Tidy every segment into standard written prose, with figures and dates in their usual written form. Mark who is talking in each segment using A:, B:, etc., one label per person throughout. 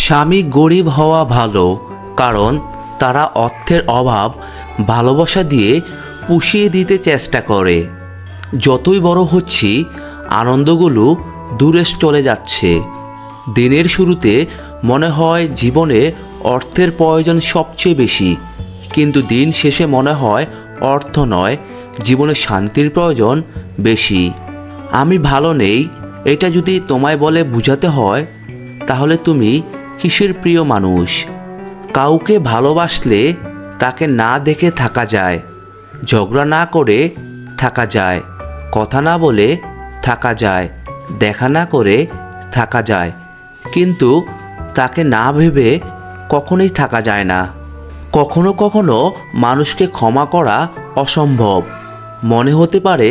A: স্বামী গরিব হওয়া ভালো, কারণ তারা অর্থের অভাব ভালোবাসা দিয়ে পুষিয়ে দিতে চেষ্টা করে। যতই বড় হচ্ছি, আনন্দগুলো দূরে চলে যাচ্ছে। দিনের শুরুতে মনে হয় জীবনে অর্থের প্রয়োজন সবচেয়ে বেশি, কিন্তু দিন শেষে মনে হয় অর্থ নয়, জীবনে শান্তির প্রয়োজন বেশি। আমি ভালো নেই এটা যদি তোমায় বলে বোঝাতে হয়, তাহলে তুমি কিসের প্রিয় মানুষ? কাউকে ভালোবাসলে তাকে না দেখে থাকা যায়, ঝগড়া না করে থাকা যায়, কথা না বলে থাকা যায়, দেখা না করে থাকা যায়, কিন্তু তাকে না ভেবে কখনোই থাকা যায় না। কখনো কখনো মানুষকে ক্ষমা করা অসম্ভব মনে হতে পারে,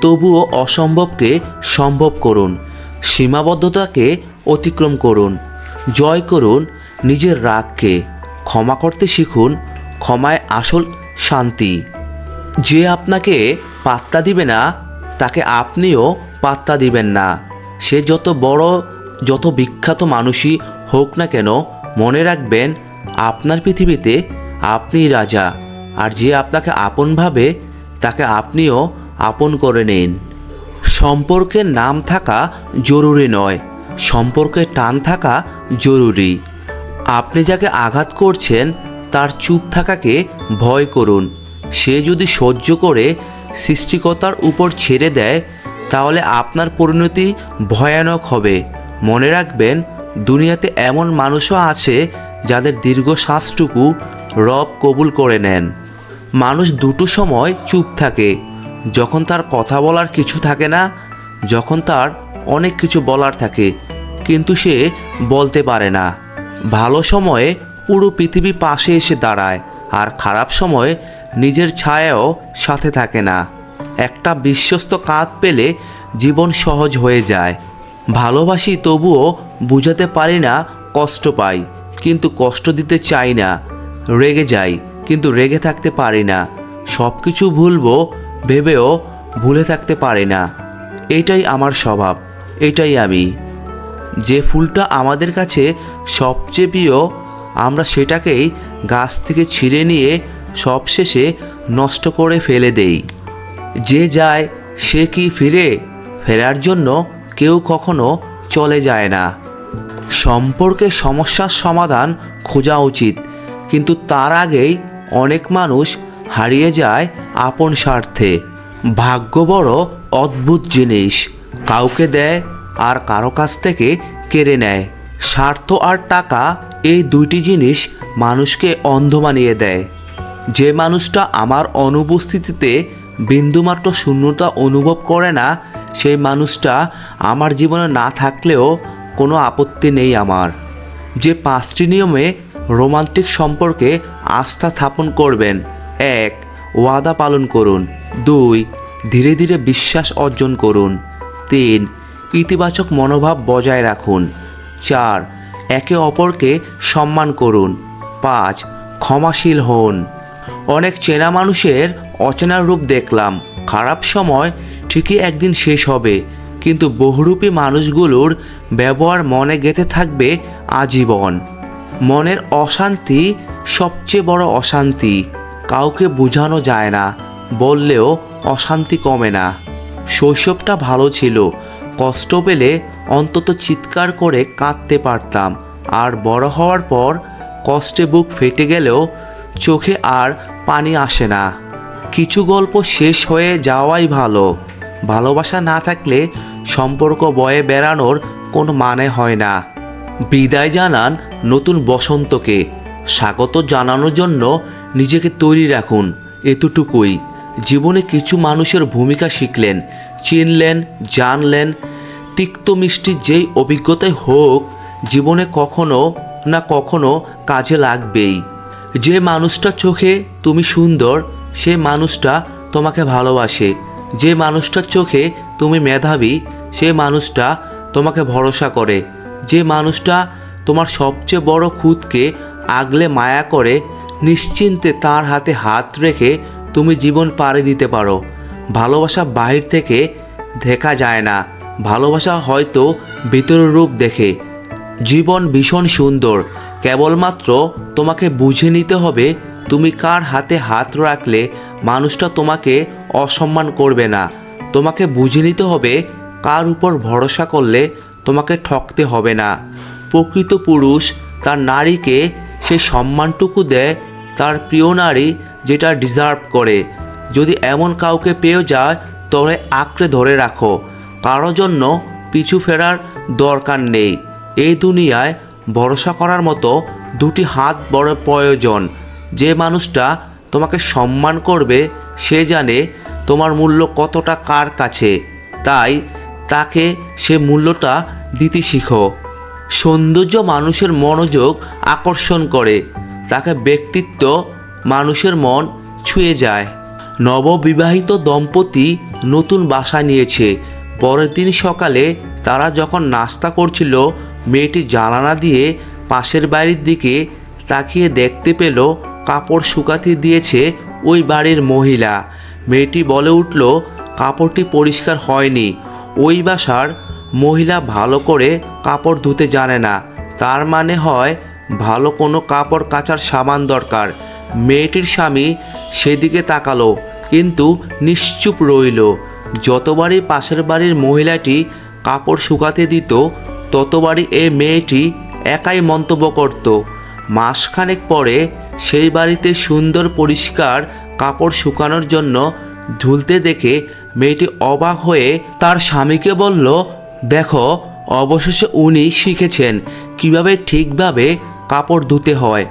A: তবুও অসম্ভবকে সম্ভব করুন। সীমাবদ্ধতাকে অতিক্রম করুন, জয় করুন নিজের রাগকে। ক্ষমা করতে শিখুন, ক্ষমায় আসল শান্তি। যে আপনাকে পাত্তা দিবে না, তাকে আপনিও পাত্তা দিবেন না। সে যত বড়, যত বিখ্যাত মানুষই হোক না কেন, মনে রাখবেন আপনার পৃথিবীতে আপনিই রাজা। আর যে আপনাকে আপন ভাবে, তাকে আপনিও আপন করে নিন। সম্পর্কের নাম থাকা জরুরি নয়, সম্পর্কে টান থাকা জরুরি। আপনি যাকে আঘাত করছেন তার চুপ থাকাকে ভয় করুন। সে যদি সহ্য করে সৃষ্টিকর্তার উপর ছেড়ে দেয়, তাহলে আপনার পরিণতি ভয়ানক হবে। মনে রাখবেন, দুনিয়াতে এমন মানুষও আছে যাদের দীর্ঘশ্বাসটুকু রব কবুল করে নেন। মানুষ দুটো সময় চুপ থাকে, যখন তার কথা বলার কিছু থাকে না, যখন তার অনেক কিছু বলার থাকে কিন্তু সে বলতে পারে না। ভালো সময়ে পুরো পৃথিবী পাশে এসে দাঁড়ায়, আর খারাপ সময়ে নিজের ছায়াও সাথে থাকে না। একটা বিশ্বস্ত কাঁধ পেলে জীবন সহজ হয়ে যায়। ভালোবাসি তবুও বুঝাতে পারি না, কষ্ট পাই কিন্তু কষ্ট দিতে চাই না, রেগে যাই কিন্তু রেগে থাকতে পারি না, সব কিছু ভুলবো ভেবেও ভুলে থাকতে পারি না। এটাই আমার স্বভাব, এটাই আমি। যে ফুলটা আমাদের কাছে সবচেয়ে প্রিয়, আমরা সেটাকেই গাছ থেকে ছিঁড়ে নিয়ে সবশেষে নষ্ট করে ফেলে দেই। যে যায় সে কি ফিরে? ফেরার জন্য কেউ কখনো চলে যায় না। সম্পর্কে সমস্যার সমাধান খোঁজা উচিত, কিন্তু তার আগেই অনেক মানুষ হারিয়ে যায় আপন স্বার্থে। ভাগ্য বড় অদ্ভুত জিনিস, কাউকে দেয় আর কারো কাছ থেকে কেড়ে নেয়। স্বার্থ আর টাকা, এই দুইটি জিনিস মানুষকে অন্ধ বানিয়ে দেয়। যে মানুষটা আমার অনুপস্থিতিতে বিন্দুমাত্র শূন্যতা অনুভব করে না, সেই মানুষটা আমার জীবনে না থাকলেও কোনো আপত্তি নেই আমার। যে 5টি নিয়মে রোমান্টিক সম্পর্কে আস্থা স্থাপন করবেন: 1. ওয়াদা পালন করুন। 2. ধীরে ধীরে বিশ্বাস অর্জন করুন। 3. ইতিবাচক মনোভাব বজায় রাখুন। 4. একে অপরকে সম্মান করুন। 5. ক্ষমাশীল হন। অনেক চেনা মানুষের অচেনা রূপ দেখলাম। খারাপ সময় ঠিকই একদিন শেষ হবে, কিন্তু বহুরূপী মানুষগুলোর ব্যবহার মনে গেঁথে থাকবে আজীবন। মনের অশান্তি সবচেয়ে বড় অশান্তি, কাউকে বোঝানো যায় না, বললেও অশান্তি কমে না। শৈশবটা ভালো ছিল, কষ্ট পেলে অন্তত চিৎকার করে কাঁদতে পারতাম। আর বড় হওয়ার পর কষ্টে বুক ফেটে গেলেও চোখে আর পানি আসে না। কিছু গল্প শেষ হয়ে যাওয়াই ভালো। ভালোবাসা না থাকলে সম্পর্ক বয়ে বেড়ানোর কোনো মানে হয় না। বিদায় জানান নতুন বসন্তকে, স্বাগত জানানোর জন্য নিজেকে তৈরি রাখুন। এতটুকুই। জীবনে কিছু মানুষের ভূমিকা শিখলেন, চিনলেন, জানলেন। তিক্ত মিষ্টি যেই অভিজ্ঞতাই হোক, জীবনে কখনো না কখনো কাজে লাগবেই। যে মানুষটা চোখে তুমি সুন্দর, সে মানুষটা তোমাকে ভালোবাসে। যে মানুষটার চোখে তুমি মেধাবী, সে মানুষটা তোমাকে ভরসা করে। যে মানুষটা তোমার সবচেয়ে বড় খুঁতকে আগলে মায়া করে, নিশ্চিন্তে তার হাতে হাত রেখে তুমি জীবন পাড়ি দিতে পারো। ভালোবাসা বাহির থেকে দেখা যায় না, ভালোবাসা হয়তো ভিতরের রূপ দেখে। জীবন ভীষণ সুন্দর, কেবলমাত্র তোমাকে বুঝে নিতে হবে তুমি কার হাতে হাত রাখলে মানুষটা তোমাকে অসম্মান করবে না। তোমাকে বুঝে নিতে হবে কার উপর ভরসা করলে তোমাকে ঠকতে হবে না। প্রকৃত পুরুষ তার নারীকে সেই সম্মানটুকু দেয় তার প্রিয় নারী যেটা ডিজার্ভ করে। যদি এমন কাউকে পেয়ে যায় তবে আঁকড়ে ধরে রাখো, কারো জন্য পিছু ফেরার দরকার নেই। এই দুনিয়ায় ভরসা করার মতো দুটি হাত বড় প্রয়োজন। যে মানুষটা তোমাকে সম্মান করবে সে জানে তোমার মূল্য কতটা কার কাছে, তাই তাকে সে মূল্যটা দিতে শিখো। সৌন্দর্য মানুষের মনোযোগ আকর্ষণ করে, তাকে ব্যক্তিত্ব মানুষের মন ছুঁয়ে যায়। নববিবাহিত দম্পতি নতুন বাসা নিয়েছে। পরের দিন সকালে তারা যখন নাস্তা করছিল, মেয়েটি জানালা দিয়ে পাশের বাড়ির দিকে তাকিয়ে দেখতে পেল কাপড় শুকাতে দিয়েছে ওই বাড়ির মহিলা। মেয়েটি বলে উঠল, কাপড়টি পরিষ্কার হয়নি। ওই বাসার মহিলা ভালো করে কাপড় ধুতে জানে না, তার মানে হয় ভালো কোনো কাপড় কাচার সাবান দরকার। মেয়েটির স্বামী সেদিকে তাকালো কিন্তু নিশ্চুপ রইল। যতবারই পাশের বাড়ির মহিলাটি কাপড় শুকাতে দিত ততবারই এই মেয়েটি একাই মন্তব্য করত। মাসখানেক পরে সেই বাড়িতে সুন্দর পরিষ্কার কাপড় শুকানোর জন্য ঝুলতে দেখে মেয়েটি অবাক হয়ে তার স্বামীকে বলল, দেখো, অবশেষে উনি শিখেছেন কিভাবে ঠিকভাবে কাপড় ধুতে হয়।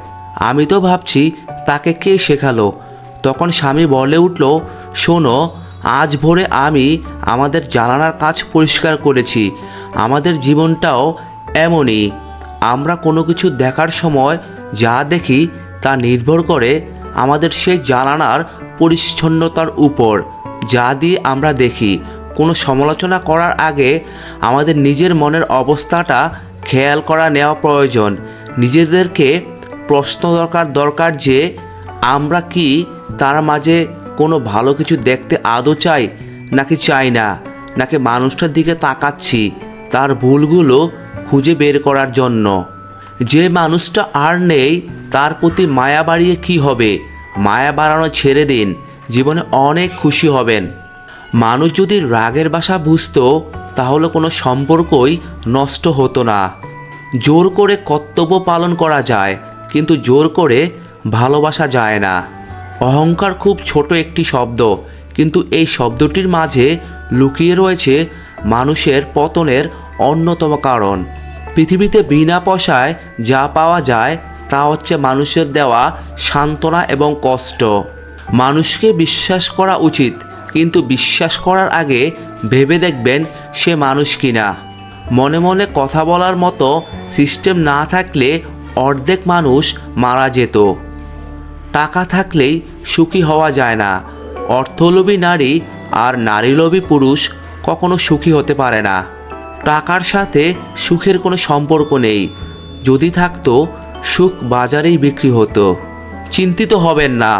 A: আমি তো ভাবছি তাকে কে শেখালো। তখন স্বামী বলে উঠল, শোনো, আজ ভোরে আমি আমাদের জানালার কাজ পরিষ্কার করেছি। আমাদের জীবনটাও এমনই। আমরা কোনো কিছু দেখার সময় যা দেখি তা নির্ভর করে আমাদের সেই জানালার পরিচ্ছন্নতার উপর। যা দিয়ে আমরা দেখি, কোনো সমালোচনা করার আগে আমাদের নিজের মনের অবস্থাটা খেয়াল করা নেওয়া প্রয়োজন। নিজেদেরকে প্রশ্ন দরকার যে আমরা কি তার মাঝে কোনো ভালো কিছু দেখতে আদৌ চাই নাকি চাই না, নাকি মানুষটার দিকে তাকাচ্ছি তার ভুলগুলো খুঁজে বের করার জন্য। যে মানুষটা আর নেই তার প্রতি মায়া বাড়িয়ে কি হবে? মায়া বাড়ানো ছেড়ে দিন, জীবনে অনেক খুশি হবেন। মানুষ যদি রাগের ভাষা বুঝতো তাহলে কোনো সম্পর্কই নষ্ট হতো না। জোর করে কর্তব্য পালন করা যায়, কিন্তু জোর করে ভালোবাসা যায় না। অহংকার খুব ছোট একটি শব্দ, কিন্তু এই শব্দটির মাঝে লুকিয়ে রয়েছে মানুষের পতনের অন্যতম কারণ। পৃথিবীতে বিনা পয়সায় যা পাওয়া যায় তা হচ্ছে মানুষের দেওয়া সান্ত্বনা এবং কষ্ট। মানুষকে বিশ্বাস করা উচিত, কিন্তু বিশ্বাস করার আগে ভেবে দেখবেন সে মানুষ কিনা। মনে মনে কথা বলার মতো সিস্টেম না থাকলে অর্ধেক মানুষ মারা যেত। টাকা থাকলেই সুখী হওয়া যায় না। অর্থলোভী নারী আর নারীলোভী পুরুষ কখনো সুখী হতে পারে না। টাকার সাথে সুখের কোনো সম্পর্ক নেই। যদি থাকতো সুখ বাজারেই বিক্রি হতো। চিন্তিত হবেন না,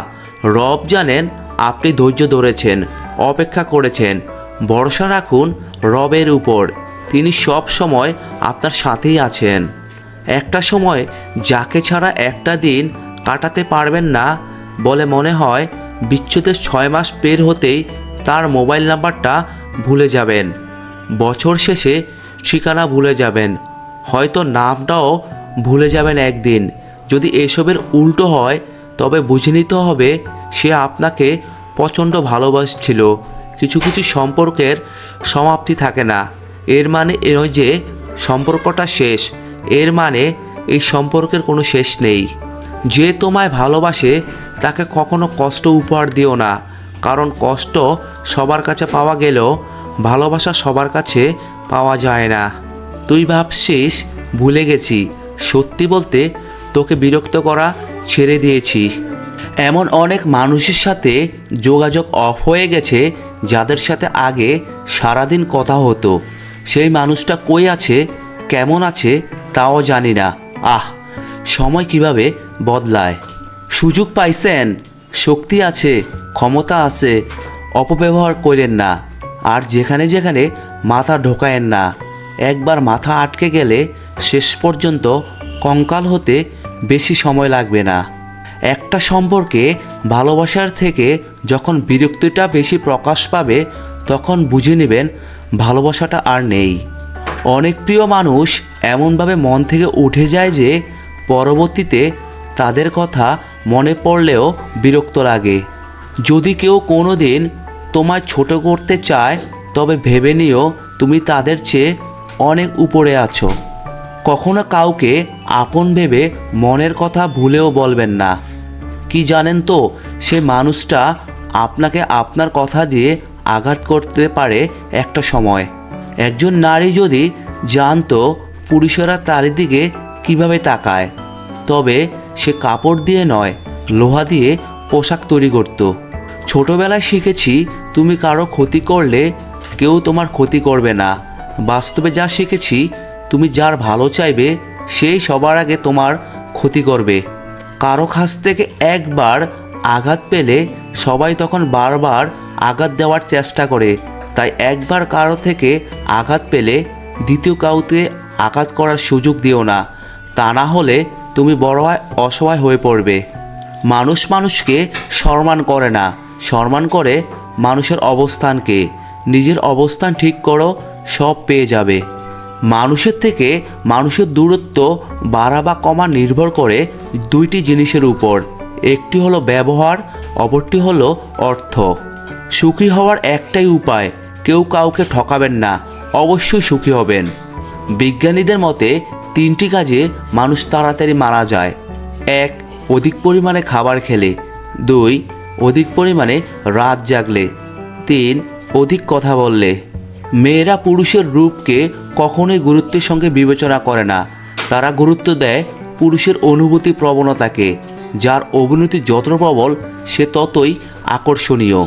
A: রব জানেন আপনি ধৈর্য ধরেছেন, অপেক্ষা করেছেন। ভরসা রাখুন রবের উপর, তিনি সব সময় আপনার সাথেই আছেন। একটা সময় যাকে ছাড়া একটা দিন কাটাতে পারবেন না বলে মনে হয়, বিচ্ছেদের 6 মাস পের হতেই তার মোবাইল নাম্বারটা ভুলে যাবেন। বছর শেষে ঠিকানা ভুলে যাবেন, হয়তো নামটাও ভুলে যাবেন একদিন। যদি এসবের উল্টো হয় তবে বুঝে নিতে হবে সে আপনাকে প্রচণ্ড ভালোবাসছিল। কিছু কিছু সম্পর্কের সমাপ্তি থাকে না, এর মানে এ নয় যে সম্পর্কটা শেষ, এর মানে এই সম্পর্কের কোনো শেষ নেই। যে তোমায় ভালোবাসে তাকে কখনো কষ্ট উপহার দিও না, কারণ কষ্ট সবার কাছে পাওয়া গেলেও ভালোবাসা সবার কাছে পাওয়া যায় না। তুই ভাবছিস ভুলে গেছি, সত্যি বলতে তোকে বিরক্ত করা ছেড়ে দিয়েছি। এমন অনেক মানুষের সাথে যোগাযোগ অফ হয়ে গেছে যাদের সাথে আগে সারাদিন কথা হতো। সেই মানুষটা কই আছে, কেমন আছে তাও জানি না। সময় কিভাবে বদলায়। সুযোগ পাইছেন, শক্তি আছে, ক্ষমতা আছে, অপব্যবহার করেন না। আর যেখানে যেখানে মাথা ঢোকায়েন না। একবার মাথা আটকে গেলে শেষ পর্যন্ত কঙ্কাল হতে বেশি সময় লাগবে না। একটা সম্পর্কে ভালোবাসার থেকে যখন বিরক্তিটা বেশি প্রকাশ পাবে তখন বুঝে নেবেন ভালোবাসাটা আর নেই। অনেক প্রিয় মানুষ এমনভাবে মন থেকে উঠে যায় যে পরবর্তীতে তাদের কথা মনে পড়লেও বিরক্ত লাগে। যদি কেউ কোনো দিন তোমায় ছোট করতে চায় তবে ভেবে নিও তুমি তাদের চেয়ে অনেক উপরে আছো। কখনো কাউকে আপন ভেবে মনের কথা ভুলেও বলবেন না। কি জানেন তো, সে মানুষটা আপনাকে আপনার কথা দিয়ে আঘাত করতে পারে একটা সময়। একজন নারী যদি জানতো পুরুষেরা তার দিকে কীভাবে তাকায়, তবে সে কাপড় দিয়ে নয় লোহা দিয়ে পোশাক তৈরি করত। ছোটোবেলায় শিখেছি তুমি কারো ক্ষতি করলে কেউ তোমার ক্ষতি করবে না। বাস্তবে যা শিখেছি তুমি যার ভালো চাইবে সেই সবার আগে তোমার ক্ষতি করবে। কারো কাছ থেকে একবার আঘাত পেলে সবাই তখন বারবার আঘাত দেওয়ার চেষ্টা করে। তাই একবার কারো থেকে আঘাত পেলে দ্বিতীয় কাউকে আঘাত করার সুযোগ দিও না, তা না হলে তুমি বড় অসহায় হয়ে পড়বে। মানুষ মানুষকে সম্মান করে না, সম্মান করে মানুষের অবস্থানকে। নিজের অবস্থান ঠিক করো, সব পেয়ে যাবে। মানুষের থেকে মানুষের দূরত্ব বাড়া বা কমা নির্ভর করে দুইটি জিনিসের উপর, একটি হলো ব্যবহার, অপরটি হলো অর্থ। সুখী হওয়ার একটাই উপায়, কেউ কাউকে ঠকাবেন না, অবশ্যই সুখী হবেন। বিজ্ঞানীদের মতে 3টি কাজে মানুষ তাড়াতাড়ি মারা যায়। 1. অধিক পরিমাণে খাবার খেলে। 2. অধিক পরিমাণে রাত জাগলে। 3. অধিক কথা বললে। মেয়েরা পুরুষের রূপকে কখনোই গুরুত্বের সঙ্গে বিবেচনা করে না, তারা গুরুত্ব দেয় পুরুষের অনুভূতি প্রবণতাকে। যার অভিনতি যত প্রবল সে ততই আকর্ষণীয়।